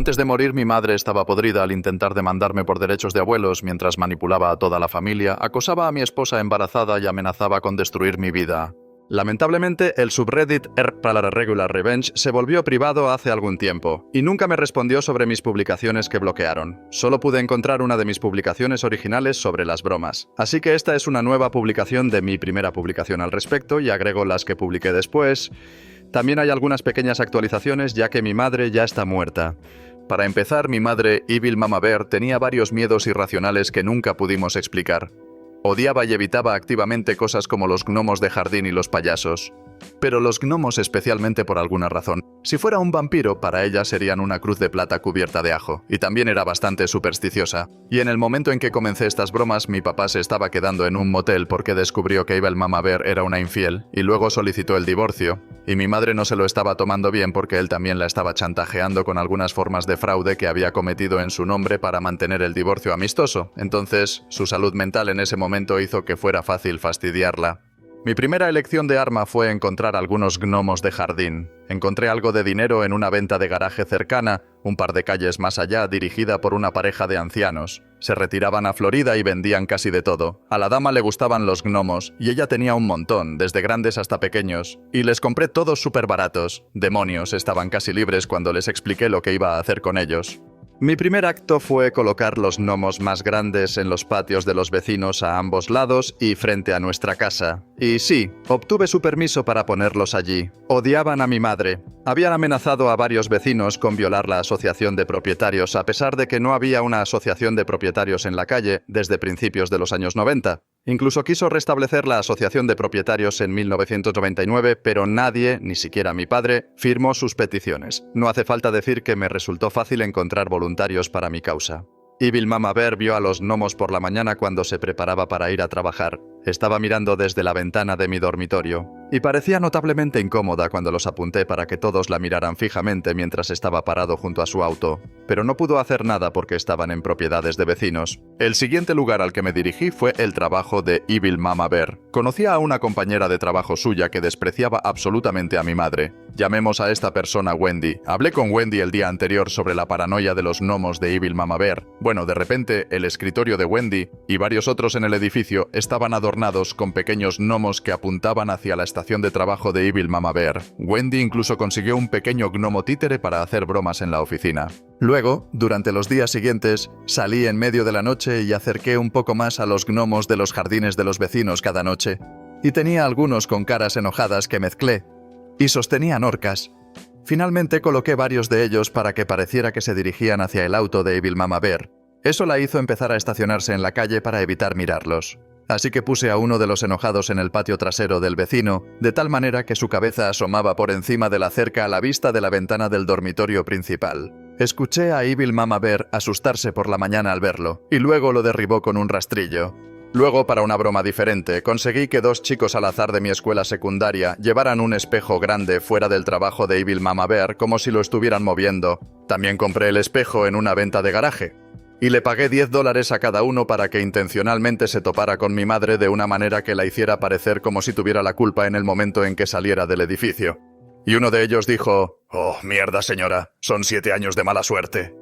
Antes de morir, mi madre estaba podrida al intentar demandarme por derechos de abuelos mientras manipulaba a toda la familia, acosaba a mi esposa embarazada y amenazaba con destruir mi vida. Lamentablemente, el subreddit /Regular Revenge se volvió privado hace algún tiempo, y nunca me respondió sobre mis publicaciones que bloquearon. Solo pude encontrar una de mis publicaciones originales sobre las bromas. Así que esta es una nueva publicación de mi primera publicación al respecto, y agrego las que publiqué después. También hay algunas pequeñas actualizaciones, ya que mi madre ya está muerta. Para empezar, mi madre, Evil Mama Bear, tenía varios miedos irracionales que nunca pudimos explicar. Odiaba y evitaba activamente cosas como los gnomos de jardín y los payasos. Pero los gnomos especialmente por alguna razón. Si fuera un vampiro, para ella serían una cruz de plata cubierta de ajo. Y también era bastante supersticiosa. Y en el momento en que comencé estas bromas, mi papá se estaba quedando en un motel porque descubrió que Evil Mama Bear era una infiel, y luego solicitó el divorcio. Y mi madre no se lo estaba tomando bien porque él también la estaba chantajeando con algunas formas de fraude que había cometido en su nombre para mantener el divorcio amistoso. Entonces, su salud mental en ese momento hizo que fuera fácil fastidiarla. Mi primera elección de arma fue encontrar algunos gnomos de jardín. Encontré algo de dinero en una venta de garaje cercana, un par de calles más allá, dirigida por una pareja de ancianos. Se retiraban a Florida y vendían casi de todo. A la dama le gustaban los gnomos, y ella tenía un montón, desde grandes hasta pequeños. Y les compré todos súper baratos. Demonios, estaban casi libres cuando les expliqué lo que iba a hacer con ellos. Mi primer acto fue colocar los gnomos más grandes en los patios de los vecinos a ambos lados y frente a nuestra casa. Y sí, obtuve su permiso para ponerlos allí. Odiaban a mi madre. Habían amenazado a varios vecinos con violar la asociación de propietarios, a pesar de que no había una asociación de propietarios en la calle desde principios de los años 90. Incluso quiso restablecer la asociación de propietarios en 1999, pero nadie, ni siquiera mi padre, firmó sus peticiones. No hace falta decir que me resultó fácil encontrar voluntarios para mi causa. Evil Mama Bear vio a los gnomos por la mañana cuando se preparaba para ir a trabajar. Estaba mirando desde la ventana de mi dormitorio, y parecía notablemente incómoda cuando los apunté para que todos la miraran fijamente mientras estaba parado junto a su auto, pero no pudo hacer nada porque estaban en propiedades de vecinos. El siguiente lugar al que me dirigí fue el trabajo de Evil Mama Bear. Conocía a una compañera de trabajo suya que despreciaba absolutamente a mi madre. Llamemos a esta persona Wendy. Hablé con Wendy el día anterior sobre la paranoia de los gnomos de Evil Mama Bear. Bueno, de repente, el escritorio de Wendy y varios otros en el edificio estaban adornados con pequeños gnomos que apuntaban hacia la estación de trabajo de Evil Mama Bear. Wendy incluso consiguió un pequeño gnomo títere para hacer bromas en la oficina. Luego, durante los días siguientes, salí en medio de la noche y acerqué un poco más a los gnomos de los jardines de los vecinos cada noche. Y tenía algunos con caras enojadas que mezclé. Y sostenían orcas. Finalmente coloqué varios de ellos para que pareciera que se dirigían hacia el auto de Evil Mama Bear. Eso la hizo empezar a estacionarse en la calle para evitar mirarlos. Así que puse a uno de los enojados en el patio trasero del vecino, de tal manera que su cabeza asomaba por encima de la cerca a la vista de la ventana del dormitorio principal. Escuché a Evil Mama Bear asustarse por la mañana al verlo, y luego lo derribó con un rastrillo. Luego, para una broma diferente, conseguí que 2 chicos al azar de mi escuela secundaria llevaran un espejo grande fuera del trabajo de Evil Mama Bear como si lo estuvieran moviendo. También compré el espejo en una venta de garaje. Y le pagué $10 a cada uno para que intencionalmente se topara con mi madre de una manera que la hiciera parecer como si tuviera la culpa en el momento en que saliera del edificio. Y uno de ellos dijo: «Oh, mierda señora, son 7 años de mala suerte».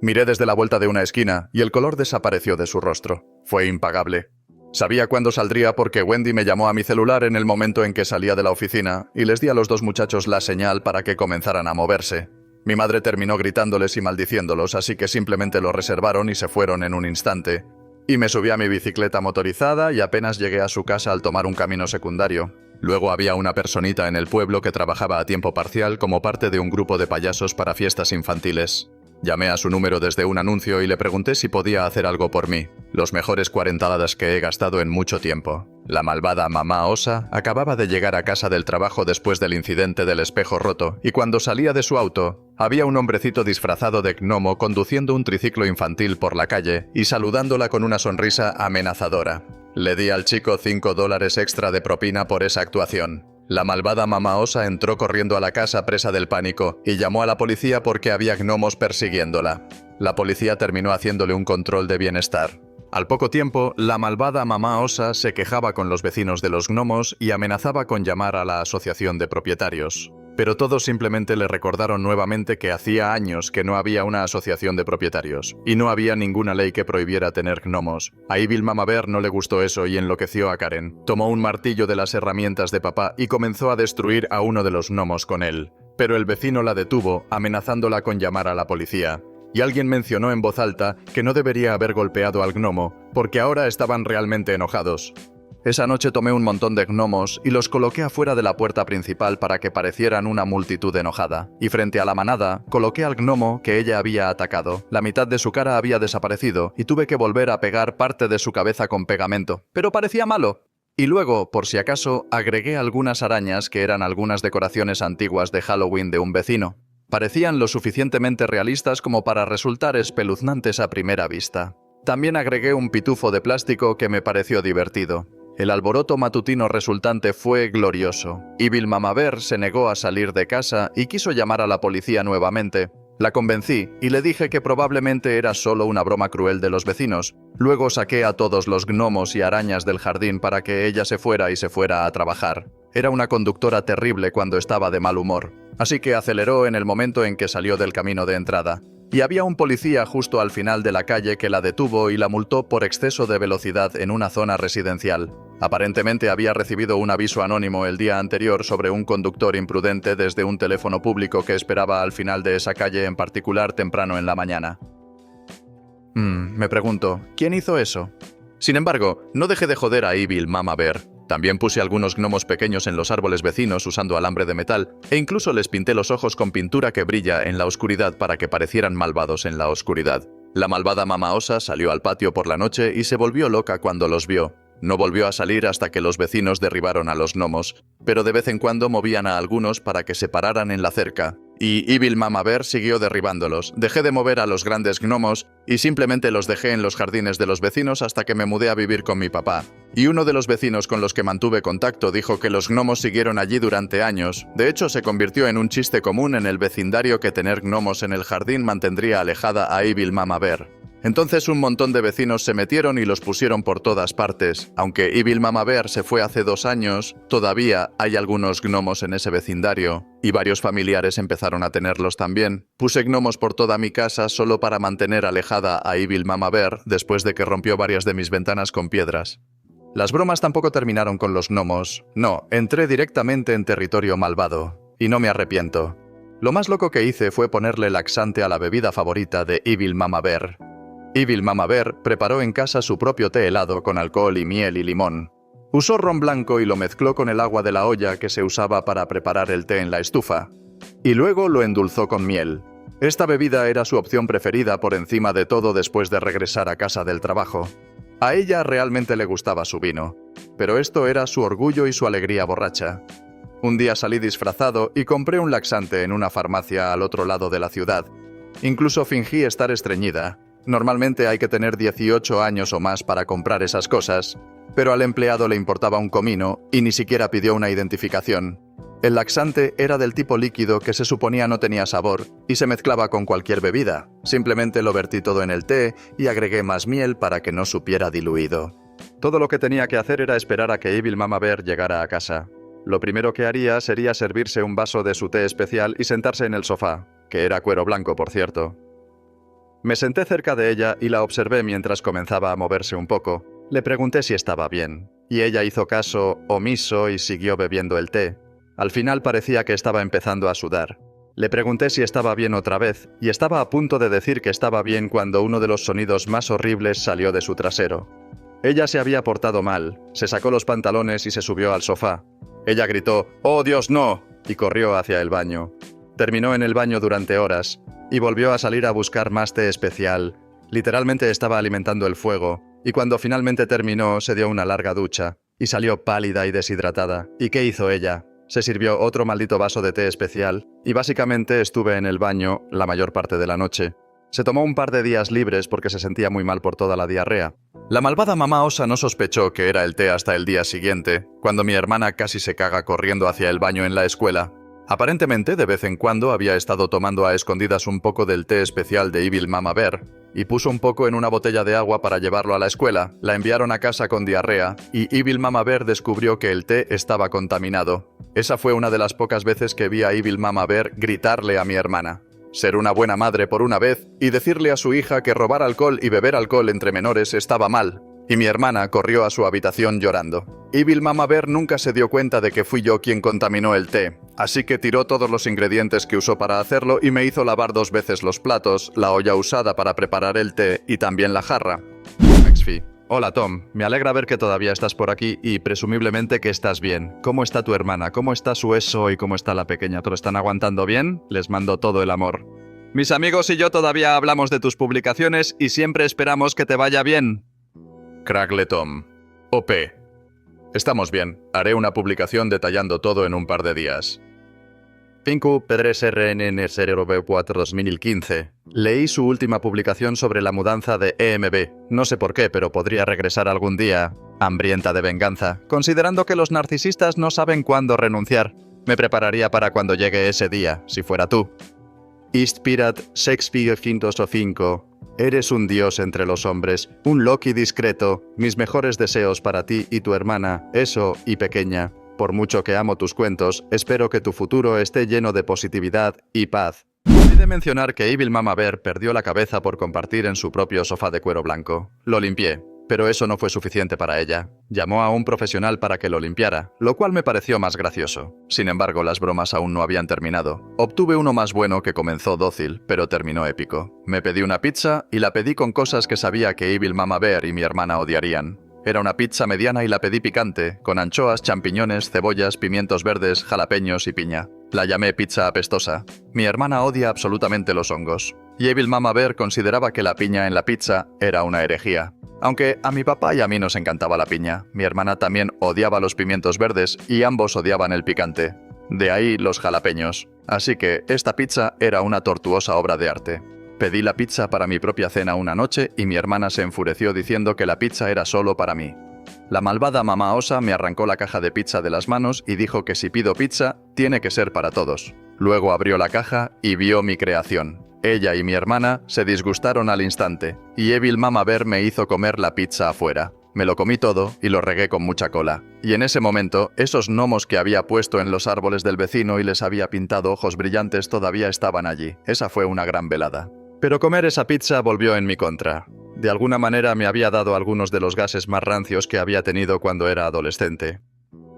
Miré desde la vuelta de una esquina y el color desapareció de su rostro. Fue impagable. Sabía cuándo saldría porque Wendy me llamó a mi celular en el momento en que salía de la oficina y les di a los 2 muchachos la señal para que comenzaran a moverse. Mi madre terminó gritándoles y maldiciéndolos, así que simplemente lo reservaron y se fueron en un instante. Y me subí a mi bicicleta motorizada y apenas llegué a su casa al tomar un camino secundario. Luego había una personita en el pueblo que trabajaba a tiempo parcial como parte de un grupo de payasos para fiestas infantiles. Llamé a su número desde un anuncio y le pregunté si podía hacer algo por mí. Los mejores 40 que he gastado en mucho tiempo. La malvada mamá osa acababa de llegar a casa del trabajo después del incidente del espejo roto, y cuando salía de su auto, había un hombrecito disfrazado de gnomo conduciendo un triciclo infantil por la calle y saludándola con una sonrisa amenazadora. Le di al chico $5 extra de propina por esa actuación. La malvada mamá osa entró corriendo a la casa presa del pánico y llamó a la policía porque había gnomos persiguiéndola. La policía terminó haciéndole un control de bienestar. Al poco tiempo, la malvada mamá osa se quejaba con los vecinos de los gnomos y amenazaba con llamar a la asociación de propietarios. Pero todos simplemente le recordaron nuevamente que hacía años que no había una asociación de propietarios, y no había ninguna ley que prohibiera tener gnomos. A Evil Mama Bear no le gustó eso y enloqueció a Karen. Tomó un martillo de las herramientas de papá y comenzó a destruir a uno de los gnomos con él. Pero el vecino la detuvo, amenazándola con llamar a la policía. Y alguien mencionó en voz alta que no debería haber golpeado al gnomo, porque ahora estaban realmente enojados. Esa noche tomé un montón de gnomos y los coloqué afuera de la puerta principal para que parecieran una multitud enojada. Y frente a la manada, coloqué al gnomo que ella había atacado. La mitad de su cara había desaparecido y tuve que volver a pegar parte de su cabeza con pegamento. Pero parecía malo. Y luego, por si acaso, agregué algunas arañas que eran algunas decoraciones antiguas de Halloween de un vecino. Parecían lo suficientemente realistas como para resultar espeluznantes a primera vista. También agregué un pitufo de plástico que me pareció divertido. El alboroto matutino resultante fue glorioso. Evil Mama Bear se negó a salir de casa y quiso llamar a la policía nuevamente. La convencí y le dije que probablemente era solo una broma cruel de los vecinos. Luego saqué a todos los gnomos y arañas del jardín para que ella se fuera a trabajar. Era una conductora terrible cuando estaba de mal humor, así que aceleró en el momento en que salió del camino de entrada. Y había un policía justo al final de la calle que la detuvo y la multó por exceso de velocidad en una zona residencial. Aparentemente había recibido un aviso anónimo el día anterior sobre un conductor imprudente desde un teléfono público que esperaba al final de esa calle en particular temprano en la mañana. Me pregunto, ¿quién hizo eso? Sin embargo, no dejé de joder a Evil Mama Bear. También puse algunos gnomos pequeños en los árboles vecinos usando alambre de metal, e incluso les pinté los ojos con pintura que brilla en la oscuridad para que parecieran malvados en la oscuridad. La malvada Mama Osa salió al patio por la noche y se volvió loca cuando los vio. No volvió a salir hasta que los vecinos derribaron a los gnomos, pero de vez en cuando movían a algunos para que se pararan en la cerca. Y Evil Mama Bear siguió derribándolos. Dejé de mover a los grandes gnomos y simplemente los dejé en los jardines de los vecinos hasta que me mudé a vivir con mi papá. Y uno de los vecinos con los que mantuve contacto dijo que los gnomos siguieron allí durante años. De hecho, se convirtió en un chiste común en el vecindario que tener gnomos en el jardín mantendría alejada a Evil Mama Bear. Entonces un montón de vecinos se metieron y los pusieron por todas partes. Aunque Evil Mama Bear se fue hace 2 años, todavía hay algunos gnomos en ese vecindario, y varios familiares empezaron a tenerlos también. Puse gnomos por toda mi casa solo para mantener alejada a Evil Mama Bear después de que rompió varias de mis ventanas con piedras. Las bromas tampoco terminaron con los gnomos. No, entré directamente en territorio malvado, y no me arrepiento. Lo más loco que hice fue ponerle laxante a la bebida favorita de Evil Mama Bear. Evil Mama Bear preparó en casa su propio té helado con alcohol y miel y limón. Usó ron blanco y lo mezcló con el agua de la olla que se usaba para preparar el té en la estufa. Y luego lo endulzó con miel. Esta bebida era su opción preferida por encima de todo después de regresar a casa del trabajo. A ella realmente le gustaba su vino, pero esto era su orgullo y su alegría borracha. Un día salí disfrazado y compré un laxante en una farmacia al otro lado de la ciudad. Incluso fingí estar estreñida. Normalmente hay que tener 18 años o más para comprar esas cosas, pero al empleado le importaba un comino y ni siquiera pidió una identificación. El laxante era del tipo líquido que se suponía no tenía sabor y se mezclaba con cualquier bebida. Simplemente lo vertí todo en el té y agregué más miel para que no supiera diluido. Todo lo que tenía que hacer era esperar a que Evil Mama Bear llegara a casa. Lo primero que haría sería servirse un vaso de su té especial y sentarse en el sofá, que era cuero blanco, por cierto. Me senté cerca de ella y la observé mientras comenzaba a moverse un poco. Le pregunté si estaba bien, y ella hizo caso omiso y siguió bebiendo el té. Al final parecía que estaba empezando a sudar. Le pregunté si estaba bien otra vez, y estaba a punto de decir que estaba bien cuando uno de los sonidos más horribles salió de su trasero. Ella se había portado mal, se sacó los pantalones y se subió al sofá. Ella gritó, «¡Oh, Dios, no!» y corrió hacia el baño. Terminó en el baño durante horas, y volvió a salir a buscar más té especial. Literalmente estaba alimentando el fuego, y cuando finalmente terminó se dio una larga ducha, y salió pálida y deshidratada. ¿Y qué hizo ella? Se sirvió otro maldito vaso de té especial, y básicamente estuve en el baño la mayor parte de la noche. Se tomó un par de días libres porque se sentía muy mal por toda la diarrea. La malvada mamá osa no sospechó que era el té hasta el día siguiente, cuando mi hermana casi se caga corriendo hacia el baño en la escuela. Aparentemente, de vez en cuando había estado tomando a escondidas un poco del té especial de Evil Mama Bear, y puso un poco en una botella de agua para llevarlo a la escuela. La enviaron a casa con diarrea y Evil Mama Bear descubrió que el té estaba contaminado. Esa fue una de las pocas veces que vi a Evil Mama Bear gritarle a mi hermana. Ser una buena madre por una vez y decirle a su hija que robar alcohol y beber alcohol entre menores estaba mal. Y mi hermana corrió a su habitación llorando. Evil Mama Bear nunca se dio cuenta de que fui yo quien contaminó el té, así que tiró todos los ingredientes que usó para hacerlo y me hizo lavar 2 veces los platos, la olla usada para preparar el té y también la jarra. XFi. Hola Tom, me alegra ver que todavía estás por aquí y presumiblemente que estás bien. ¿Cómo está tu hermana? ¿Cómo está su eso y cómo está la pequeña? ¿Te lo están aguantando bien? Les mando todo el amor. Mis amigos y yo todavía hablamos de tus publicaciones y siempre esperamos que te vaya bien. Cragle Tom. OP. Estamos bien. Haré una publicación detallando todo en un par de días. Pinku Pedres RNN0B4 2015. Leí su última publicación sobre la mudanza de EMB. No sé por qué, pero podría regresar algún día. Hambrienta de venganza. Considerando que los narcisistas no saben cuándo renunciar. Me prepararía para cuando llegue ese día, si fuera tú. East Pirate Shakespeare 505. Eres un dios entre los hombres, un Loki discreto. Mis mejores deseos para ti y tu hermana, eso y pequeña. Por mucho que amo tus cuentos, espero que tu futuro esté lleno de positividad y paz. Olvidé mencionar que Evil Mama Bear perdió la cabeza por compartir en su propio sofá de cuero blanco. Lo limpié, pero eso no fue suficiente para ella. Llamó a un profesional para que lo limpiara, lo cual me pareció más gracioso. Sin embargo, las bromas aún no habían terminado. Obtuve uno más bueno que comenzó dócil, pero terminó épico. Me pedí una pizza y la pedí con cosas que sabía que Evil Mama Bear y mi hermana odiarían. Era una pizza mediana y la pedí picante, con anchoas, champiñones, cebollas, pimientos verdes, jalapeños y piña. La llamé pizza apestosa. Mi hermana odia absolutamente los hongos. Y Evil Mama Bear consideraba que la piña en la pizza era una herejía. Aunque a mi papá y a mí nos encantaba la piña, mi hermana también odiaba los pimientos verdes y ambos odiaban el picante. De ahí los jalapeños. Así que esta pizza era una tortuosa obra de arte. Pedí la pizza para mi propia cena una noche y mi hermana se enfureció diciendo que la pizza era solo para mí. La malvada mamá osa me arrancó la caja de pizza de las manos y dijo que si pido pizza, tiene que ser para todos. Luego abrió la caja y vio mi creación. Ella y mi hermana se disgustaron al instante, y Evil Mama Bear me hizo comer la pizza afuera. Me lo comí todo y lo regué con mucha cola. Y en ese momento, esos gnomos que había puesto en los árboles del vecino y les había pintado ojos brillantes todavía estaban allí. Esa fue una gran velada. Pero comer esa pizza volvió en mi contra. De alguna manera me había dado algunos de los gases más rancios que había tenido cuando era adolescente.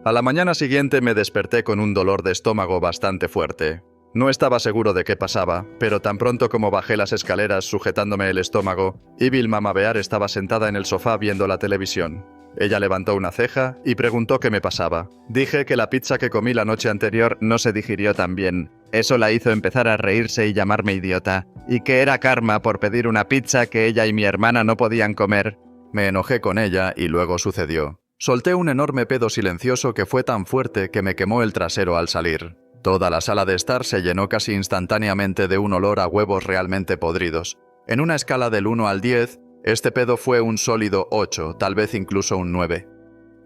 A la mañana siguiente me desperté con un dolor de estómago bastante fuerte. No estaba seguro de qué pasaba, pero tan pronto como bajé las escaleras sujetándome el estómago, Evil Mama Bear estaba sentada en el sofá viendo la televisión. Ella levantó una ceja y preguntó qué me pasaba. Dije que la pizza que comí la noche anterior no se digirió tan bien. Eso la hizo empezar a reírse y llamarme idiota, y que era karma por pedir una pizza que ella y mi hermana no podían comer. Me enojé con ella y luego sucedió. Solté un enorme pedo silencioso que fue tan fuerte que me quemó el trasero al salir. Toda la sala de estar se llenó casi instantáneamente de un olor a huevos realmente podridos. En una escala del 1 al 10, este pedo fue un sólido 8, tal vez incluso un 9.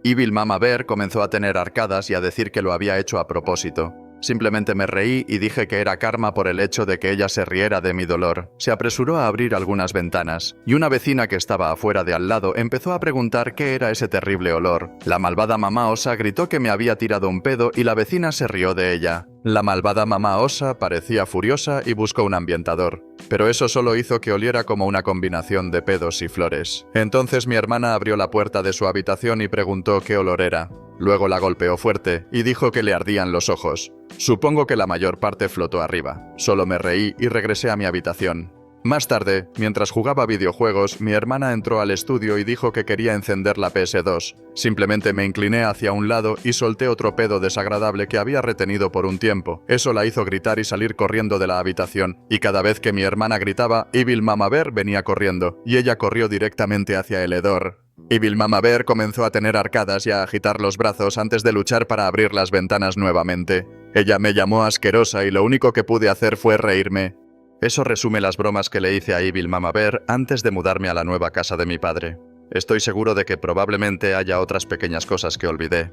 Evil Mama Bear comenzó a tener arcadas y a decir que lo había hecho a propósito. Simplemente me reí y dije que era karma por el hecho de que ella se riera de mi dolor. Se apresuró a abrir algunas ventanas, y una vecina que estaba afuera de al lado empezó a preguntar qué era ese terrible olor. La malvada mamá osa gritó que me había tirado un pedo y la vecina se rió de ella. La malvada mamá osa parecía furiosa y buscó un ambientador, pero eso solo hizo que oliera como una combinación de pedos y flores. Entonces mi hermana abrió la puerta de su habitación y preguntó qué olor era. Luego la golpeó fuerte y dijo que le ardían los ojos. Supongo que la mayor parte flotó arriba. Solo me reí y regresé a mi habitación. Más tarde, mientras jugaba videojuegos, mi hermana entró al estudio y dijo que quería encender la PS2. Simplemente me incliné hacia un lado y solté otro pedo desagradable que había retenido por un tiempo. Eso la hizo gritar y salir corriendo de la habitación. Y cada vez que mi hermana gritaba, Evil Mama Bear venía corriendo, y ella corrió directamente hacia el hedor. Evil Mama Bear comenzó a tener arcadas y a agitar los brazos antes de luchar para abrir las ventanas nuevamente. Ella me llamó asquerosa y lo único que pude hacer fue reírme. Eso resume las bromas que le hice a Evil Mama Bear antes de mudarme a la nueva casa de mi padre. Estoy seguro de que probablemente haya otras pequeñas cosas que olvidé,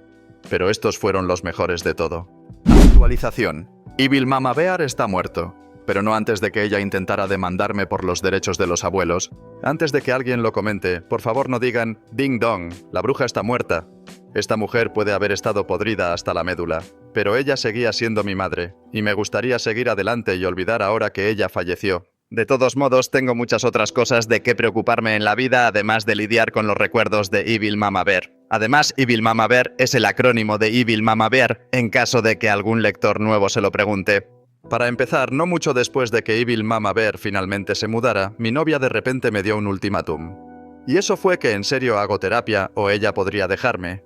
pero estos fueron los mejores de todo. Actualización. Evil Mama Bear está muerto. pero no antes de que ella intentara demandarme por los derechos de los abuelos. Antes de que alguien lo comente, por favor no digan «Ding dong, la bruja está muerta». Esta mujer puede haber estado podrida hasta la médula, pero ella seguía siendo mi madre, y me gustaría seguir adelante y olvidar ahora que ella falleció. De todos modos, tengo muchas otras cosas de qué preocuparme en la vida, además de lidiar con los recuerdos de Evil Mama Bear. Además, Evil Mama Bear es el acrónimo de Evil Mama Bear, en caso de que algún lector nuevo se lo pregunte. Para empezar, no mucho después de que Evil Mama Bear finalmente se mudara, mi novia de repente me dio un ultimátum. Y eso fue que en serio hago terapia o ella podría dejarme.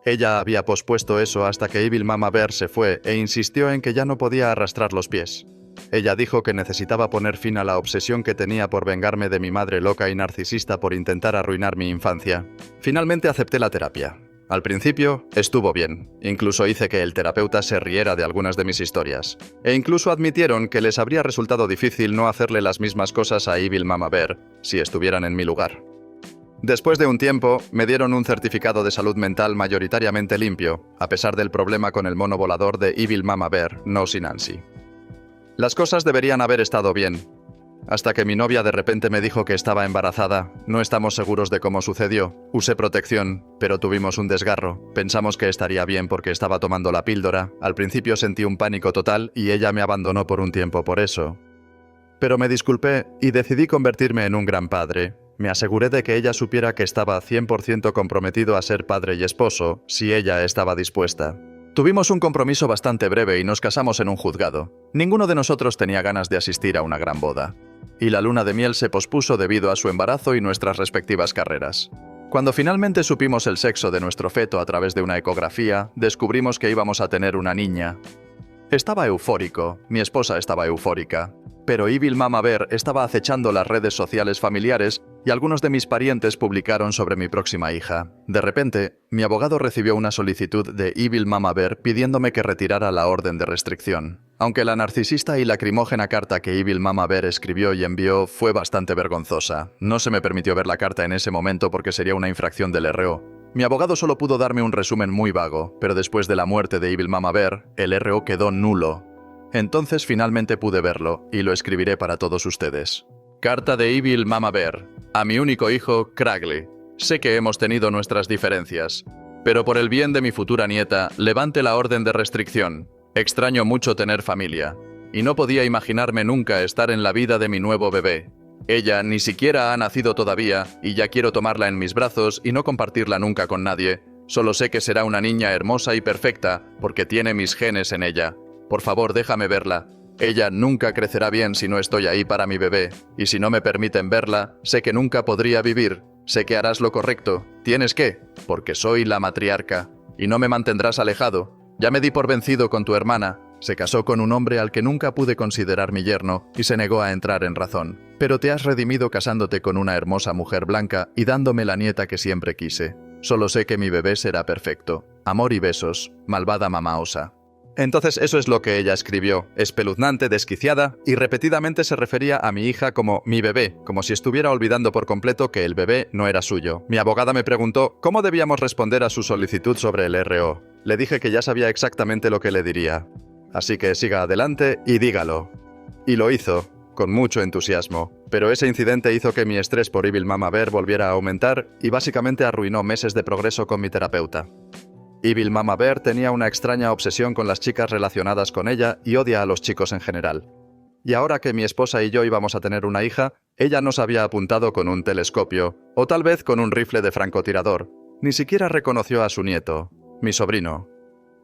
Ella había pospuesto eso hasta que Evil Mama Bear se fue e insistió en que ya no podía arrastrar los pies. Ella dijo que necesitaba poner fin a la obsesión que tenía por vengarme de mi madre loca y narcisista por intentar arruinar mi infancia. Finalmente acepté la terapia. Al principio, estuvo bien. Incluso hice que el terapeuta se riera de algunas de mis historias. E incluso admitieron que les habría resultado difícil no hacerle las mismas cosas a Evil Mama Bear si estuvieran en mi lugar. Después de un tiempo, me dieron un certificado de salud mental mayoritariamente limpio, a pesar del problema con el mono volador de Evil Mama Bear, Nosy Nancy. Las cosas deberían haber estado bien, hasta que mi novia de repente me dijo que estaba embarazada. No estamos seguros de cómo sucedió. Usé protección, pero tuvimos un desgarro. Pensamos que estaría bien porque estaba tomando la píldora. Al principio sentí un pánico total y ella me abandonó por un tiempo por eso. Pero me disculpé y decidí convertirme en un gran padre. Me aseguré de que ella supiera que estaba 100% comprometido a ser padre y esposo, si ella estaba dispuesta. Tuvimos un compromiso bastante breve y nos casamos en un juzgado. Ninguno de nosotros tenía ganas de asistir a una gran boda. Y la luna de miel se pospuso debido a su embarazo y nuestras respectivas carreras. Cuando finalmente supimos el sexo de nuestro feto a través de una ecografía, descubrimos que íbamos a tener una niña. Estaba eufórico, mi esposa estaba eufórica. Pero Evil Mama Bear estaba acechando las redes sociales familiares y algunos de mis parientes publicaron sobre mi próxima hija. De repente, mi abogado recibió una solicitud de Evil Mama Bear pidiéndome que retirara la orden de restricción. Aunque la narcisista y lacrimógena carta que Evil Mama Bear escribió y envió fue bastante vergonzosa. No se me permitió ver la carta en ese momento porque sería una infracción del RO. Mi abogado solo pudo darme un resumen muy vago, pero después de la muerte de Evil Mama Bear, el RO quedó nulo. Entonces finalmente pude verlo, y lo escribiré para todos ustedes. Carta de Evil Mama Bear. A mi único hijo, Cragley. Sé que hemos tenido nuestras diferencias, pero por el bien de mi futura nieta, levante la orden de restricción. Extraño mucho tener familia, y no podía imaginarme nunca estar en la vida de mi nuevo bebé. Ella ni siquiera ha nacido todavía, y ya quiero tomarla en mis brazos y no compartirla nunca con nadie. Solo sé que será una niña hermosa y perfecta, porque tiene mis genes en ella. Por favor, déjame verla. Ella nunca crecerá bien si no estoy ahí para mi bebé, y si no me permiten verla, sé que nunca podría vivir. Sé que harás lo correcto. ¿Tienes que? Porque soy la matriarca, y no me mantendrás alejado. Ya me di por vencido con tu hermana. Se casó con un hombre al que nunca pude considerar mi yerno, y se negó a entrar en razón. Pero te has redimido casándote con una hermosa mujer blanca y dándome la nieta que siempre quise. Solo sé que mi bebé será perfecto. Amor y besos, malvada mamá osa. Entonces eso es lo que ella escribió, espeluznante, desquiciada, y repetidamente se refería a mi hija como mi bebé, como si estuviera olvidando por completo que el bebé no era suyo. Mi abogada me preguntó cómo debíamos responder a su solicitud sobre el RO. Le dije que ya sabía exactamente lo que le diría. Así que siga adelante y dígalo. Y lo hizo, con mucho entusiasmo. Pero ese incidente hizo que mi estrés por Evil Mama Bear volviera a aumentar y básicamente arruinó meses de progreso con mi terapeuta. Evil Mama Bear tenía una extraña obsesión con las chicas relacionadas con ella y odia a los chicos en general. Y ahora que mi esposa y yo íbamos a tener una hija, ella nos había apuntado con un telescopio, o tal vez con un rifle de francotirador. Ni siquiera reconoció a su nieto, mi sobrino.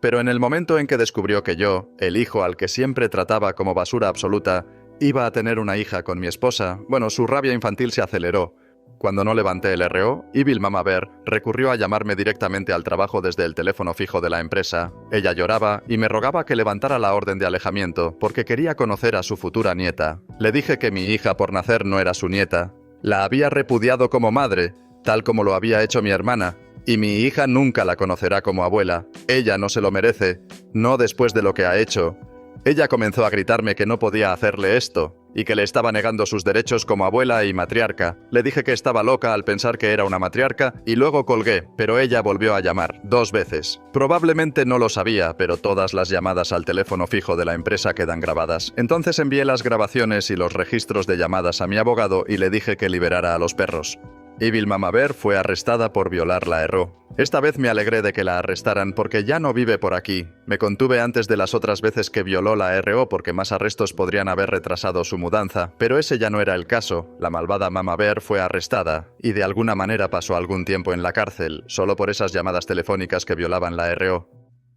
Pero en el momento en que descubrió que yo, el hijo al que siempre trataba como basura absoluta, iba a tener una hija con mi esposa, bueno, su rabia infantil se aceleró. Cuando no levanté el RO, Evil Mama Bear recurrió a llamarme directamente al trabajo desde el teléfono fijo de la empresa. Ella lloraba y me rogaba que levantara la orden de alejamiento porque quería conocer a su futura nieta. Le dije que mi hija por nacer no era su nieta. La había repudiado como madre, tal como lo había hecho mi hermana, y mi hija nunca la conocerá como abuela. Ella no se lo merece, no después de lo que ha hecho. Ella comenzó a gritarme que no podía hacerle esto, y que le estaba negando sus derechos como abuela y matriarca. Le dije que estaba loca al pensar que era una matriarca y luego colgué, pero ella volvió a llamar 2 veces. Probablemente no lo sabía, pero todas las llamadas al teléfono fijo de la empresa quedan grabadas. Entonces envié las grabaciones y los registros de llamadas a mi abogado y le dije que liberara a los perros. Evil Mama Bear fue arrestada por violar la RO. Esta vez me alegré de que la arrestaran porque ya no vive por aquí. Me contuve antes de las otras veces que violó la RO porque más arrestos podrían haber retrasado su mudanza, pero ese ya no era el caso. La malvada Mama Bear fue arrestada y de alguna manera pasó algún tiempo en la cárcel, solo por esas llamadas telefónicas que violaban la RO.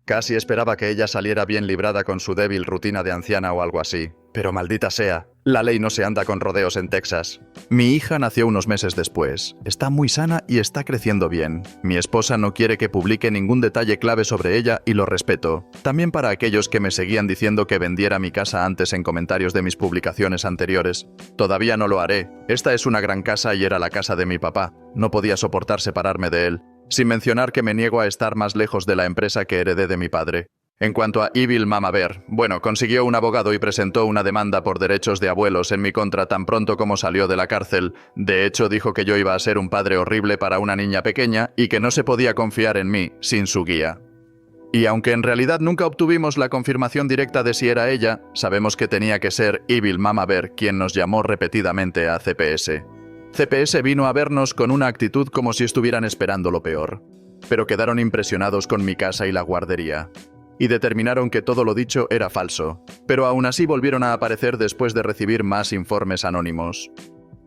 Casi esperaba que ella saliera bien librada con su débil rutina de anciana o algo así. Pero maldita sea, la ley no se anda con rodeos en Texas. Mi hija nació unos meses después. Está muy sana y está creciendo bien. Mi esposa no quiere que publique ningún detalle clave sobre ella y lo respeto. También para aquellos que me seguían diciendo que vendiera mi casa antes en comentarios de mis publicaciones anteriores. Todavía no lo haré. Esta es una gran casa y era la casa de mi papá. No podía soportar separarme de él. Sin mencionar que me niego a estar más lejos de la empresa que heredé de mi padre. En cuanto a Evil Mama Bear, bueno, consiguió un abogado y presentó una demanda por derechos de abuelos en mi contra tan pronto como salió de la cárcel. De hecho, dijo que yo iba a ser un padre horrible para una niña pequeña y que no se podía confiar en mí sin su guía. Y aunque en realidad nunca obtuvimos la confirmación directa de si era ella, sabemos que tenía que ser Evil Mama Bear quien nos llamó repetidamente a CPS. CPS vino a vernos con una actitud como si estuvieran esperando lo peor. Pero quedaron impresionados con mi casa y la guardería. Y determinaron que todo lo dicho era falso, pero aún así volvieron a aparecer después de recibir más informes anónimos.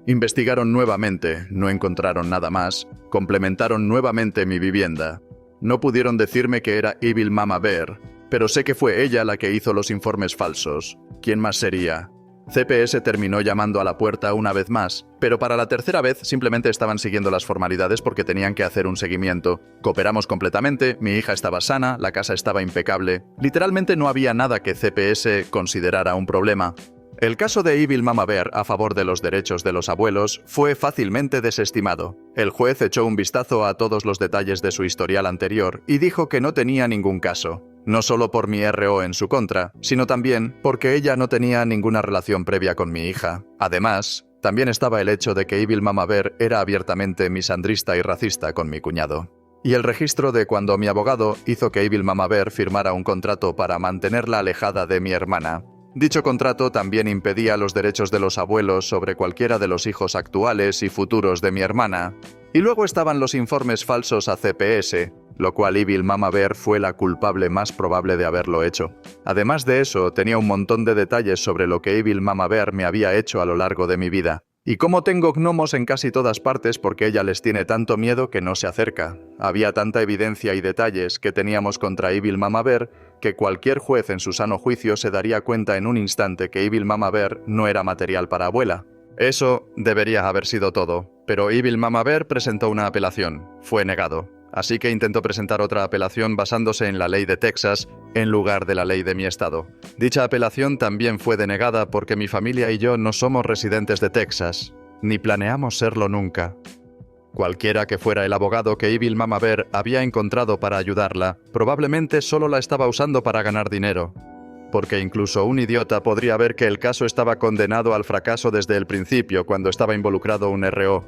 Investigaron nuevamente, no encontraron nada más, complementaron nuevamente mi vivienda. No pudieron decirme que era Evil Mama Bear, pero sé que fue ella la que hizo los informes falsos. ¿Quién más sería? CPS terminó llamando a la puerta una vez más, pero para la tercera vez simplemente estaban siguiendo las formalidades porque tenían que hacer un seguimiento. Cooperamos completamente, mi hija estaba sana, la casa estaba impecable. Literalmente no había nada que CPS considerara un problema. El caso de Evil Mama Bear a favor de los derechos de los abuelos fue fácilmente desestimado. El juez echó un vistazo a todos los detalles de su historial anterior y dijo que no tenía ningún caso. No solo por mi RO en su contra, sino también porque ella no tenía ninguna relación previa con mi hija. Además, también estaba el hecho de que Evil Mama Bear era abiertamente misandrista y racista con mi cuñado. Y el registro de cuando mi abogado hizo que Evil Mama Bear firmara un contrato para mantenerla alejada de mi hermana. Dicho contrato también impedía los derechos de los abuelos sobre cualquiera de los hijos actuales y futuros de mi hermana. Y luego estaban los informes falsos a CPS, lo cual Evil Mama Bear fue la culpable más probable de haberlo hecho. Además de eso, tenía un montón de detalles sobre lo que Evil Mama Bear me había hecho a lo largo de mi vida. Y cómo tengo gnomos en casi todas partes porque ella les tiene tanto miedo que no se acerca. Había tanta evidencia y detalles que teníamos contra Evil Mama Bear que cualquier juez en su sano juicio se daría cuenta en un instante que Evil Mama Bear no era material para abuela. Eso debería haber sido todo, pero Evil Mama Bear presentó una apelación. Fue negado. Así que intentó presentar otra apelación basándose en la ley de Texas en lugar de la ley de mi estado. Dicha apelación también fue denegada porque mi familia y yo no somos residentes de Texas, ni planeamos serlo nunca. Cualquiera que fuera el abogado que Evil Mama Bear había encontrado para ayudarla, probablemente solo la estaba usando para ganar dinero. Porque incluso un idiota podría ver que el caso estaba condenado al fracaso desde el principio cuando estaba involucrado un RO.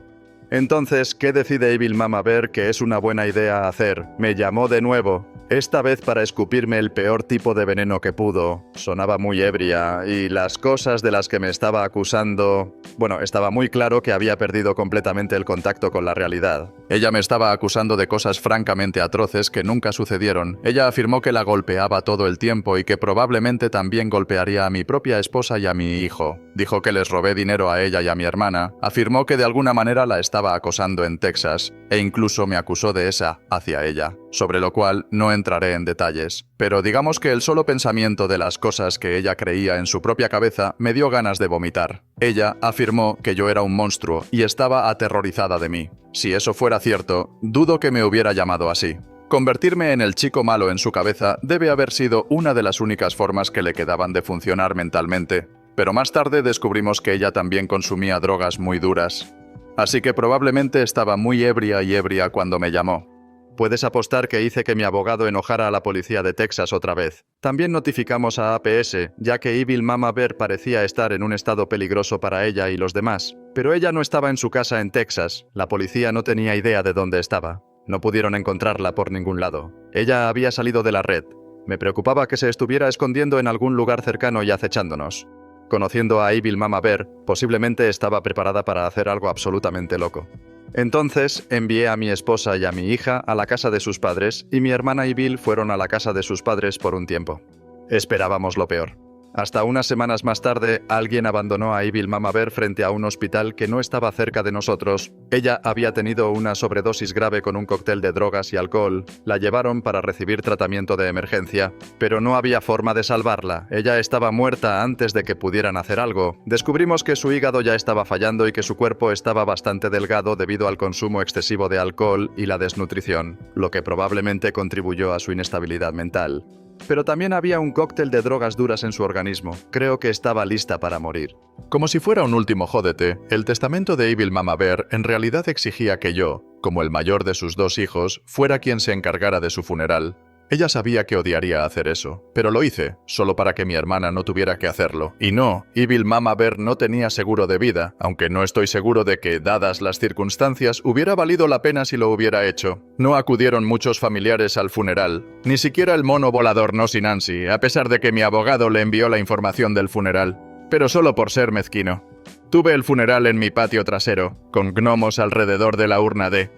Entonces, ¿qué decide Evil Mama Bear que es una buena idea hacer? Me llamó de nuevo, esta vez para escupirme el peor tipo de veneno que pudo. Sonaba muy ebria y las cosas de las que me estaba acusando... Bueno, estaba muy claro que había perdido completamente el contacto con la realidad. Ella me estaba acusando de cosas francamente atroces que nunca sucedieron. Ella afirmó que la golpeaba todo el tiempo y que probablemente también golpearía a mi propia esposa y a mi hijo. Dijo que les robé dinero a ella y a mi hermana. Afirmó que de alguna manera la estaba acosando en Texas e incluso me acusó de esa hacia ella, sobre lo cual no entraré en detalles. Pero digamos que el solo pensamiento de las cosas que ella creía en su propia cabeza me dio ganas de vomitar. Ella afirmó que yo era un monstruo y estaba aterrorizada de mí. Si eso fuera cierto, dudo que me hubiera llamado así. Convertirme en el chico malo en su cabeza debe haber sido una de las únicas formas que le quedaban de funcionar mentalmente. Pero más tarde descubrimos que ella también consumía drogas muy duras. Así que probablemente estaba muy ebria cuando me llamó. Puedes apostar que hice que mi abogado enojara a la policía de Texas otra vez. También notificamos a APS, ya que Evil Mama Bear parecía estar en un estado peligroso para ella y los demás. Pero ella no estaba en su casa en Texas. La policía no tenía idea de dónde estaba. No pudieron encontrarla por ningún lado. Ella había salido de la red. Me preocupaba que se estuviera escondiendo en algún lugar cercano y acechándonos. Conociendo a Evil Mama Bear, posiblemente estaba preparada para hacer algo absolutamente loco. Entonces, envié a mi esposa y a mi hija a la casa de sus padres y mi hermana y Bill fueron a la casa de sus padres por un tiempo. Esperábamos lo peor. Hasta unas semanas más tarde, alguien abandonó a Evil Mama Bear frente a un hospital que no estaba cerca de nosotros. Ella había tenido una sobredosis grave con un cóctel de drogas y alcohol. La llevaron para recibir tratamiento de emergencia, pero no había forma de salvarla. Ella estaba muerta antes de que pudieran hacer algo. Descubrimos que su hígado ya estaba fallando y que su cuerpo estaba bastante delgado debido al consumo excesivo de alcohol y la desnutrición, lo que probablemente contribuyó a su inestabilidad mental. Pero también había un cóctel de drogas duras en su organismo. Creo que estaba lista para morir. Como si fuera un último jódete, el testamento de Evil Mama Bear en realidad exigía que yo, como el mayor de sus 2 hijos, fuera quien se encargara de su funeral. Ella sabía que odiaría hacer eso, pero lo hice, solo para que mi hermana no tuviera que hacerlo. Y no, Evil Mama Bear no tenía seguro de vida, aunque no estoy seguro de que, dadas las circunstancias, hubiera valido la pena si lo hubiera hecho. No acudieron muchos familiares al funeral, ni siquiera el mono volador Nosy Nancy, a pesar de que mi abogado le envió la información del funeral, pero solo por ser mezquino. Tuve el funeral en mi patio trasero, con gnomos alrededor de la urna de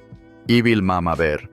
Evil Mama Bear.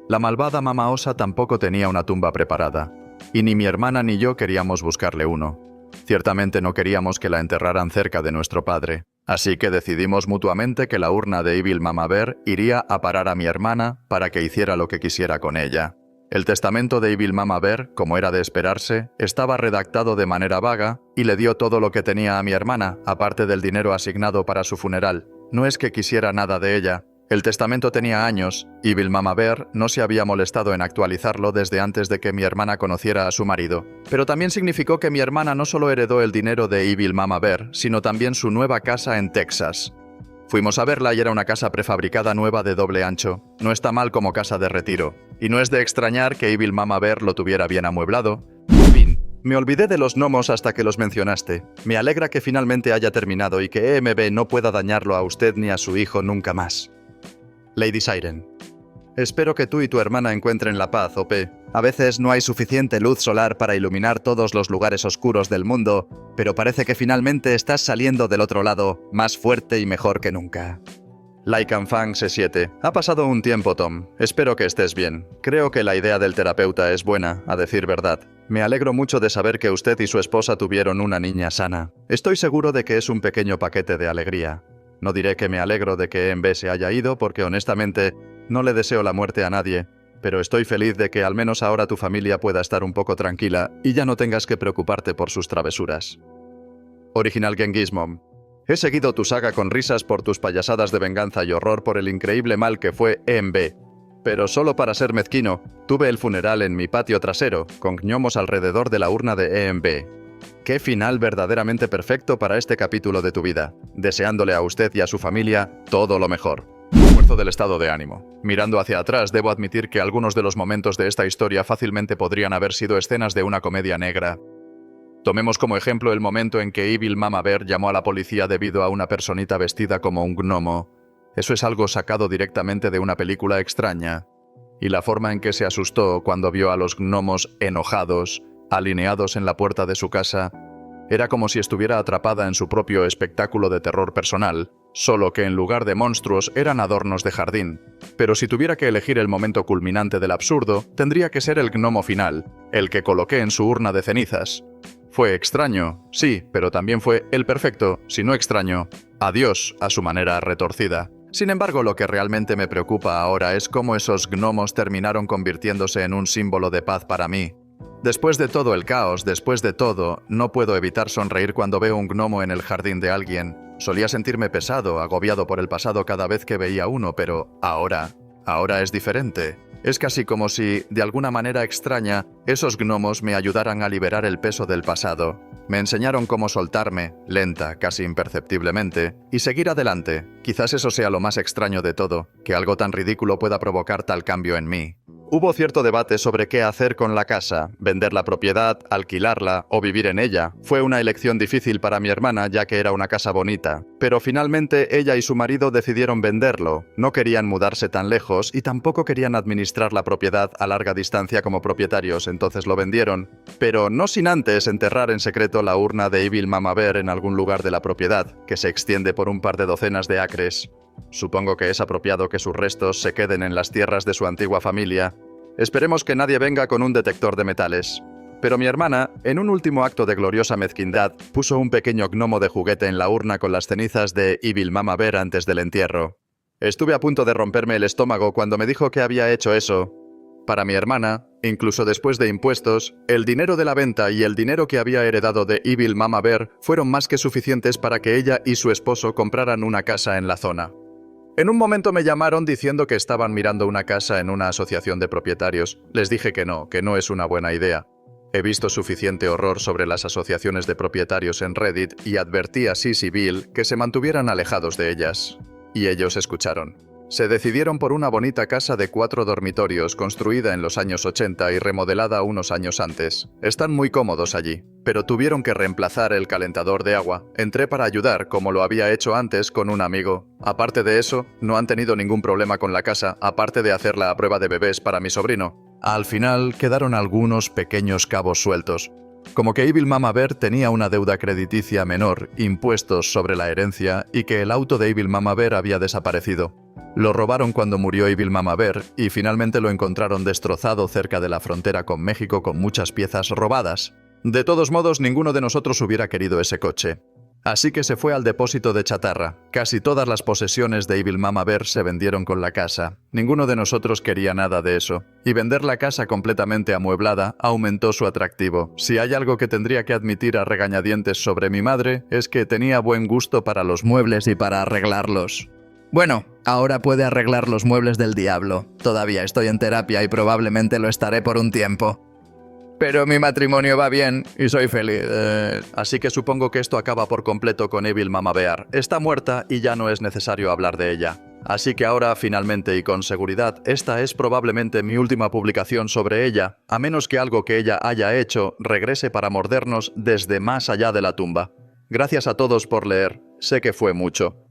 La malvada Mama Osa tampoco tenía una tumba preparada, y ni mi hermana ni yo queríamos buscarle uno. Ciertamente no queríamos que la enterraran cerca de nuestro padre, así que decidimos mutuamente que la urna de Evil Mama Bear iría a parar a mi hermana para que hiciera lo que quisiera con ella. El testamento de Evil Mama Bear, como era de esperarse, estaba redactado de manera vaga y le dio todo lo que tenía a mi hermana, aparte del dinero asignado para su funeral. No es que quisiera nada de ella. El testamento tenía años, y Evil Mama Bear no se había molestado en actualizarlo desde antes de que mi hermana conociera a su marido. Pero también significó que mi hermana no solo heredó el dinero de Evil Mama Bear, sino también su nueva casa en Texas. Fuimos a verla y era una casa prefabricada nueva de doble ancho. No está mal como casa de retiro. Y no es de extrañar que Evil Mama Bear lo tuviera bien amueblado. Fin. Me olvidé de los gnomos hasta que los mencionaste. Me alegra que finalmente haya terminado y que EMB no pueda dañarlo a usted ni a su hijo nunca más. Lady Siren. Espero que tú y tu hermana encuentren la paz, OP. A veces no hay suficiente luz solar para iluminar todos los lugares oscuros del mundo, pero parece que finalmente estás saliendo del otro lado, más fuerte y mejor que nunca. Lycan Fang C7. Ha pasado un tiempo, Tom. Espero que estés bien. Creo que la idea del terapeuta es buena, a decir verdad. Me alegro mucho de saber que usted y su esposa tuvieron una niña sana. Estoy seguro de que es un pequeño paquete de alegría. No diré que me alegro de que EMB se haya ido porque honestamente no le deseo la muerte a nadie, pero estoy feliz de que al menos ahora tu familia pueda estar un poco tranquila y ya no tengas que preocuparte por sus travesuras. Original Genghis-Mom. He seguido tu saga con risas por tus payasadas de venganza y horror por el increíble mal que fue EMB. Pero solo para ser mezquino, tuve el funeral en mi patio trasero, con gnomos alrededor de la urna de EMB. Qué final verdaderamente perfecto para este capítulo de tu vida, deseándole a usted y a su familia todo lo mejor. Esfuerzo del estado de ánimo. Mirando hacia atrás, debo admitir que algunos de los momentos de esta historia fácilmente podrían haber sido escenas de una comedia negra. Tomemos como ejemplo el momento en que Evil Mama Bear llamó a la policía debido a una personita vestida como un gnomo. Eso es algo sacado directamente de una película extraña. Y la forma en que se asustó cuando vio a los gnomos enojados, alineados en la puerta de su casa, era como si estuviera atrapada en su propio espectáculo de terror personal, solo que en lugar de monstruos eran adornos de jardín. Pero si tuviera que elegir el momento culminante del absurdo, tendría que ser el gnomo final, el que coloqué en su urna de cenizas. Fue extraño, sí, pero también fue el perfecto, si no extraño, adiós a su manera retorcida. Sin embargo, lo que realmente me preocupa ahora es cómo esos gnomos terminaron convirtiéndose en un símbolo de paz para mí. Después de todo el caos, después de todo, no puedo evitar sonreír cuando veo un gnomo en el jardín de alguien. Solía sentirme pesado, agobiado por el pasado cada vez que veía uno, pero ahora Ahora es diferente. Es casi como si, de alguna manera extraña, esos gnomos me ayudaran a liberar el peso del pasado. Me enseñaron cómo soltarme, lenta, casi imperceptiblemente, y seguir adelante. Quizás eso sea lo más extraño de todo, que algo tan ridículo pueda provocar tal cambio en mí. Hubo cierto debate sobre qué hacer con la casa, vender la propiedad, alquilarla o vivir en ella. Fue una elección difícil para mi hermana ya que era una casa bonita, pero finalmente ella y su marido decidieron venderlo. No querían mudarse tan lejos y tampoco querían administrar la propiedad a larga distancia como propietarios, entonces lo vendieron. Pero no sin antes enterrar en secreto la urna de Evil Mama Bear en algún lugar de la propiedad, que se extiende por un par de docenas de acres. Supongo que es apropiado que sus restos se queden en las tierras de su antigua familia. Esperemos que nadie venga con un detector de metales. Pero mi hermana, en un último acto de gloriosa mezquindad, puso un pequeño gnomo de juguete en la urna con las cenizas de Evil Mama Bear antes del entierro. Estuve a punto de romperme el estómago cuando me dijo que había hecho eso. Para mi hermana, incluso después de impuestos, el dinero de la venta y el dinero que había heredado de Evil Mama Bear fueron más que suficientes para que ella y su esposo compraran una casa en la zona. En un momento me llamaron diciendo que estaban mirando una casa en una asociación de propietarios. Les dije que no es una buena idea. He visto suficiente horror sobre las asociaciones de propietarios en Reddit y advertí a Sis y Bill que se mantuvieran alejados de ellas. Y ellos escucharon. Se decidieron por una bonita casa de 4 dormitorios construida en los años 80 y remodelada unos años antes. Están muy cómodos allí, pero tuvieron que reemplazar el calentador de agua. Entré para ayudar, como lo había hecho antes con un amigo. Aparte de eso, no han tenido ningún problema con la casa, aparte de hacerla a prueba de bebés para mi sobrino. Al final quedaron algunos pequeños cabos sueltos. Como que Evil Mama Bear tenía una deuda crediticia menor, impuestos sobre la herencia y que el auto de Evil Mama Bear había desaparecido. Lo robaron cuando murió Evil Mama Bear y finalmente lo encontraron destrozado cerca de la frontera con México con muchas piezas robadas. De todos modos, ninguno de nosotros hubiera querido ese coche. Así que se fue al depósito de chatarra. Casi todas las posesiones de Evil Mama Bear se vendieron con la casa. Ninguno de nosotros quería nada de eso. Y vender la casa completamente amueblada aumentó su atractivo. Si hay algo que tendría que admitir a regañadientes sobre mi madre, es que tenía buen gusto para los muebles y para arreglarlos. Bueno, ahora puede arreglar los muebles del diablo. Todavía estoy en terapia y probablemente lo estaré por un tiempo. Pero mi matrimonio va bien y soy feliz. Así que supongo que esto acaba por completo con Evil Mama Bear. Está muerta y ya no es necesario hablar de ella. Así que ahora, finalmente y con seguridad, esta es probablemente mi última publicación sobre ella, a menos que algo que ella haya hecho regrese para mordernos desde más allá de la tumba. Gracias a todos por leer. Sé que fue mucho.